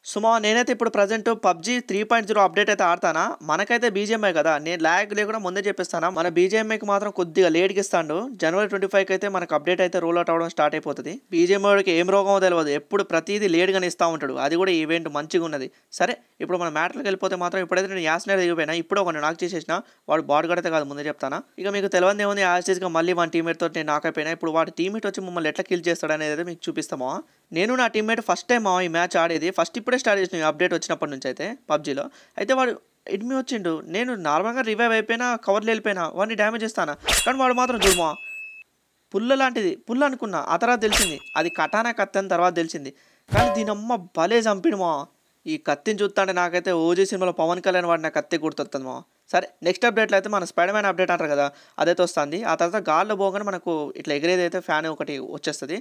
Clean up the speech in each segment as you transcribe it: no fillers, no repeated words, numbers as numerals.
సుమా నేనైతే ఇప్పుడు present PUBG 3.0 update అయితే ఆడతానా. మనకైతే బీజేఎంఐ కదా, నేను ల్యాగ్ లేకుండా ముందే చెప్పిస్తానా, మన బీజేఎంఐకి మాత్రం కొద్దిగా లేట్కి ఇస్తాడు. జనవరి 25కి అయితే మనకు అప్డేట్ అయితే రోల్ అవుట్ అవడం స్టార్ట్ అయిపోతుంది. బీజేఎంఐకి ఏం రోగమో తెలియదు, ఎప్పుడు ప్రతిదీ లేట్గానే ఇస్తూ ఉంటాడు. అది కూడా ఈవెంట్ మంచిగా ఉన్నది. సరే ఇప్పుడు మన మ్యాటర్కి వెళ్ళిపోతే మాత్రం ఇప్పుడైతే నేను యాస్నే దిగిపోయినా, ఇప్పుడు ఒక నాకు చేసేసిన వాడు బాడీ అయితే కాదు ముందే చెప్తానా. ఇక మీకు తెలియదు ఏముంది, యాస్టీస్గా మళ్ళీ మన టీమేట్ తోటి నేను నాకైపోయినా. ఇప్పుడు వాడి టీమేట్ వచ్చి మమ్మల్ని ఎట్లా కిల్ చేస్తాడు అనేది అయితే మీకు చూపిస్తామా. నేను నా టీమ్మేట్ ఫస్ట్ టైం ఈ మ్యాచ్ ఆడేది, ఫస్ట్ ఇప్పుడే స్టార్ట్ చేసిన అప్డేట్ వచ్చినప్పటి నుంచి అయితే పబ్జీలో. అయితే వాడు ఎనిమి వచ్చిండు, నేను నార్మల్గా రివైవ్ అయిపోయినా, కవర్లు వెళ్ళిపోయినా, వాడిని డ్యామేజ్ ఇస్తానా. కానీ వాడు మాత్రం చూడమా పుల్ల లాంటిది, పుల్ల అనుకున్నా. ఆ తర్వాత తెలిసింది అది కటానా కత్తి అని తర్వాత తెలిసింది. కానీ దీనమ్మ భలే చంపిడుమా. ఈ కత్తిని చూస్తాంటే నాకైతే ఓజీ సినిమాలో పవన్ కళ్యాణ్ వాడిన కత్తి గుర్తొస్తుంది మా. సరే నెక్స్ట్ అప్డేట్లో అయితే మన స్పైడర్ మ్యాన్ అప్డేట్ అంటారు కదా, అదైతే వస్తుంది. ఆ తర్వాత గాల్లో పోగానే మనకు ఇట్లా ఎగిరేది అయితే ఫ్యాన్ ఒకటి వచ్చేస్తుంది.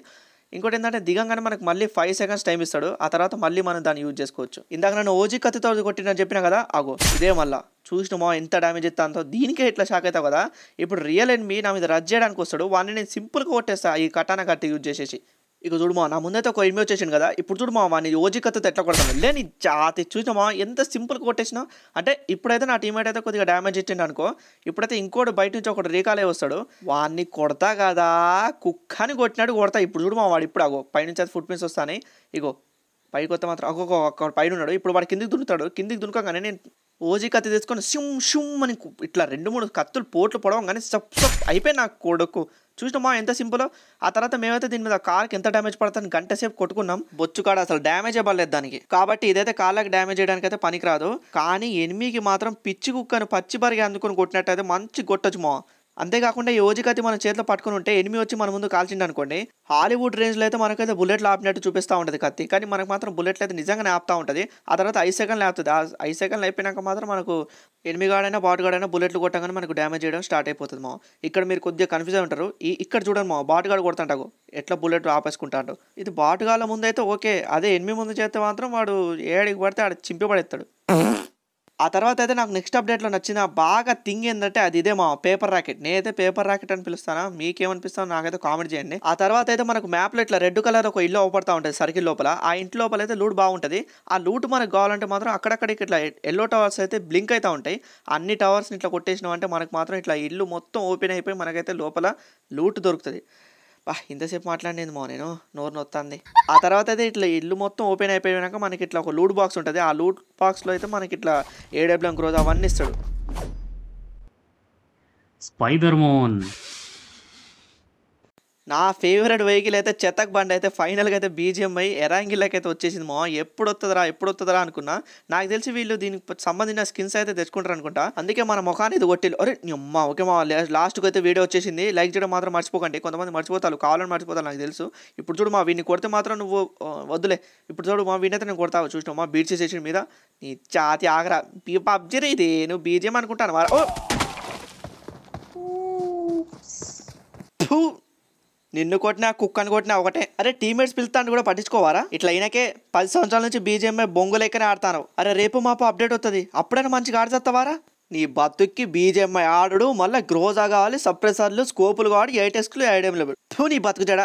ఇంకోటి ఏంటంటే దిగంగానే మనకు మళ్ళీ 5 సెకండ్స్ టైం ఇస్తాడు. ఆ తర్వాత మళ్ళీ మనం దాన్ని యూజ్ చేసుకోవచ్చు. ఇందాక నన్ను ఓజీ కత్తితో కొట్టినని చెప్పినా కదా, ఆగో ఇదే మళ్ళీ చూసినామా ఎంత డ్యామేజ్ ఇస్తా అంతో. దీనికే ఇట్లా షాక్ అవుతావు కదా. ఇప్పుడు రియల్ ఎనిమి నా మీద రజ్ చేయడానికి వస్తాడు, వాడిని నేను సింపుల్గా కొట్టేస్తా ఈ కటానా కత్తి యూజ్ చేసేసి. ఇక చూడమా నా ముందైతే ఒక ఎనిమి వచ్చేసింది కదా, ఇప్పుడు చూడమా వాడిని ఓజీ కత్తితో ఎట్లా కొడతాను లేని జాతి. చూసినామా ఎంత సింపుల్గా కొట్టేసినా. అంటే ఇప్పుడైతే నా టీమేట్ అయితే కొద్దిగా డ్యామేజ్ ఇచ్చిండు అనుకో, ఇప్పుడైతే ఇంకోటి బయట నుంచి ఒకటి రీకాలే వస్తాడు, వాడిని కొడతా కదా కుక్కని కొట్టినట్టు కొడతా. ఇప్పుడు చూడమా వాడు ఇప్పుడు అగో పైనుంచి అయితే ఫుట్ ప్రింట్స్ వస్తాయి. ఇగో పైకి వస్తే మాత్రం ఒక్కొక్క పైన ఉన్నాడు. ఇప్పుడు వాడు కిందికి దున్నుతాడు, కిందికి దునకగానే నేను ఓజీ కత్తి తీసుకొని షుమ్ షుమ్ అని ఇట్లా 2-3 కత్తులు పోట్లు పొడవగానే సప్ సప్ అయిపోయి నాకు కొడుకు. చూసినామా ఎంత సింపుల్. ఆ తర్వాత మేమైతే దీని మీద కార్కి ఎంత డ్యామేజ్ పడుతుంది గంట సేపు కొట్టుకున్నాం. బొచ్చు కాడ అసలు డ్యామేజ్ అవ్వలేదు దానికి, కాబట్టి ఇదైతే కార్లకు డ్యామేజ్ చేయడానికి అయితే పనికిరాదు. కానీ ఎనిమికి మాత్రం పిచ్చి కుక్కను పచ్చి బరిగి అందుకొని కొట్టినట్టయితే మంచి కొట్టచ్చు మా. అంతేకాకుండా ఈ ఓజీ కత్తి మన చేతిలో పట్టుకుని ఉంటే ఎనిమి వచ్చి మన ముందు కాల్చిండు అనుకోండి, హాలీవుడ్ రేంజ్లో అయితే మనకైతే బుల్లెట్లు ఆపినట్టు చూపిస్తూ ఉంటుంది కత్తి. కానీ మనకు మాత్రం బుల్లెట్లు అయితే నిజంగానే ఆపుతూ ఉంటుంది. ఆ తర్వాత 5 సెకండ్లు ఆపుతుంది. ఆ 5 సెకండ్లు అయిపోయినాక మాత్రం మనకు ఎనిమి గాడైనా బాట్ గాడైనా బుల్లెట్లు కొట్టగానే మనకు డ్యామేజ్ చేయడం స్టార్ట్ అయిపోతుంది మా. ఇక్కడ మీరు కొద్దిగా కన్ఫ్యూజ్ ఉంటారు, ఇక్కడ చూడండి మా బాట్ గాడు కొడతాంటాగు ఎట్లా బుల్లెట్ ఆపేసుకుంటాడు. ఇది బాట్ గాల ముందు అయితే ఓకే, అదే ఎనిమి ముందు చేస్తే మాత్రం వాడు ఏడికి పడితే ఆడ చింపి పడేస్తాడు. ఆ తర్వాత అయితే నాకు నెక్స్ట్ అప్డేట్లో నచ్చిన బాగా థింగ్ ఏంటంటే అది ఇదే మా పేపర్ రాకెట్. నేనైతే పేపర్ రాకెట్ అని పిలుస్తానా, మీకేమనిపిస్తానో నాకైతే కామెంట్ చేయండి. ఆ తర్వాత అయితే మనకు మ్యాప్లో ఇట్లా రెడ్ కలర్ ఒక ఇల్లు అవపడతా ఉంటుంది సర్కిల్ లోపల. ఆ ఇంటి లోపల అయితే లూట్ బాగుంటుంది. ఆ లూట్ మనకు కావాలంటే మాత్రం అక్కడక్కడికి ఇట్లా ఎల్లో టవర్స్ అయితే బ్లింక్ అవుతూ ఉంటాయి. అన్ని టవర్స్ని ఇట్లా కొట్టేసినాం అంటే మనకు మాత్రం ఇట్లా ఇల్లు మొత్తం ఓపెన్ అయిపోయి మనకైతే లోపల లూట్ దొరుకుతుంది. ఇంతసేపు మాట్లాడినది మా నేను నోరు నొత్తాంది. ఆ తర్వాత అయితే ఇట్లా ఇల్లు మొత్తం ఓపెన్ అయిపోయినాక మనకి ఇట్లా ఒక లూట్ బాక్స్ ఉంటుంది. ఆ లూట్ బాక్స్లో అయితే మనకి ఇట్లా AWM గ్రోత్ అవన్నీ ఇస్తాడు. స్పైడర్ మ్యాన్ నా ఫేవరెట్ వెహికల్ అయితే చెతక్ బండి అయితే ఫైనల్గా అయితే బీజిఎంఐ ఎరాంగిల్కి అయితే వచ్చేసింది మా. ఎప్పుడు వస్తుందరా అనుకున్నా. నాకు తెలిసి వీళ్ళు దీనికి సంబంధించిన స్కిన్స్ అయితే తెచ్చుకుంటారు అనుకుంటా, అందుకే మన ముఖాన్ని ఇది కొట్టి అరే అమ్మ ఓకే మా. లాస్ట్కి అయితే వీడియో వచ్చేసింది, లైక్ చేయడం మాత్రం మర్చిపోకండి. కొంతమంది మర్చిపోతారు, కావాలని మర్చిపోతారు నాకు తెలుసు. ఇప్పుడు చూడు మా వీడిని కొడితే మాత్రం నువ్వు వద్దులే. ఇప్పుడు చూడు మా వీడిని అయితే నేను కొడతావు చూసినావు మా బీట్ చేసేసిన మీద నీ చాతి ఆగరా. పబ్జీ ఇది నువ్వు బీజిఎం అనుకుంటాను వారా. నిన్ను కొట్టినా కుక్కని కొట్టినా ఒకటే. అరే టీమేట్స్ పిలుస్తాను కూడా పట్టించుకోవారా. ఇట్లా అయినాకే 10 సంవత్సరాల నుంచి బీజేఎంఐ బొంగు లెక్కనే ఆడతాను. అరే రేపు మాపు అప్డేట్ వస్తుంది, అప్పుడైనా మంచిగా ఆడచేస్తావారా. నీ బతుక్కి బీజేఎంఐ ఆడు మళ్ళీ గ్రోజా కావాలి, సప్రెసర్లు స్కోపులు కావాలి, 8 ఎస్కులు 8 నీ బతుకు జడ.